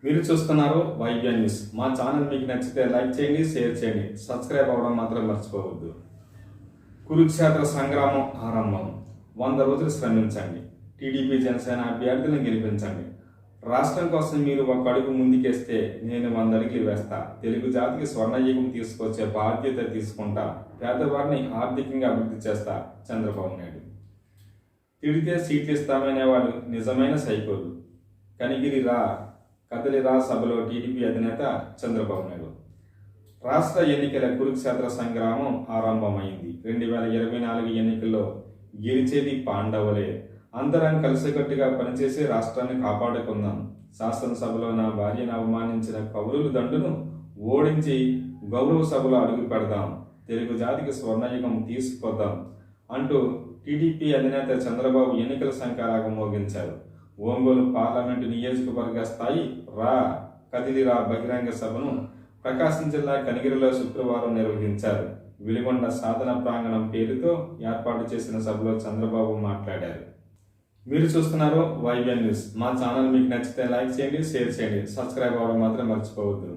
మీరు చూస్తున్నారు వైద్య న్యూస్. మా ఛానల్ మీకు నచ్చితే లైక్ చేయండి, షేర్ చేయండి, సబ్స్క్రైబ్ అవ్వడం మాత్రం మర్చిపోవద్దు. కురుక్షేత్ర సంగ్రామం ఆరంభం. 100 రోజులు శ్రమించండి. టీడీపీ జనసేన అభ్యర్థులను గెలిపించండి. రాష్ట్రం కోసం మీరు ఒక అడుగు ముందుకేస్తే నేను 100 అడుగులు వేస్తా. తెలుగు జాతికి స్వర్ణయుగం తీసుకొచ్చే బాధ్యత తీసుకుంటా. పేదవారిని ఆర్థికంగా అభివృద్ధి చేస్తా. చంద్రబాబు నాయుడు. తిడితే సీట్లు ఇస్తామనే వాళ్ళు నిజమైన సైకోలు. కనిగిరిరా కదలిరా సభలో టీడీపీ అధినేత చంద్రబాబు నాయుడు. రాష్ట్ర ఎన్నికల కురుక్షేత్ర సంగ్రామం ఆరంభమైంది. 2024 ఎన్నికల్లో గెలిచేది పాండవులే. అందరం కలిసికట్టుగా పనిచేసి రాష్ట్రాన్ని కాపాడుకుందాం. శాసనసభలో నా భార్యను అవమానించిన కౌరుల దండును ఓడించి గౌరవ సభలో అడుగు పెడదాం. తెలుగు జాతికి స్వర్ణయుగం తీసుకొద్దాం అంటూ టీడీపీ అధినేత చంద్రబాబు ఎన్నికల శంఖారాగం మోగించారు. ఒంగోలు పార్లమెంటు నియోజకవర్గ స్థాయి కదిలిరా బహిరంగ సభను ప్రకాశం జిల్లా కనిగిరిలో శుక్రవారం నిర్వహించారు. వెలిగొండ సాధన ప్రాంగణం పేరుతో ఏర్పాటు చేసిన సభలో చంద్రబాబు మాట్లాడారు. మీరు చూస్తున్నారు వైబిఎన్ న్యూస్. మా ఛానల్ మీకు నచ్చితే లైక్ చేయండి, షేర్ చేయండి, సబ్స్క్రైబ్ అవ్వడం మాత్రం మర్చిపోవద్దు.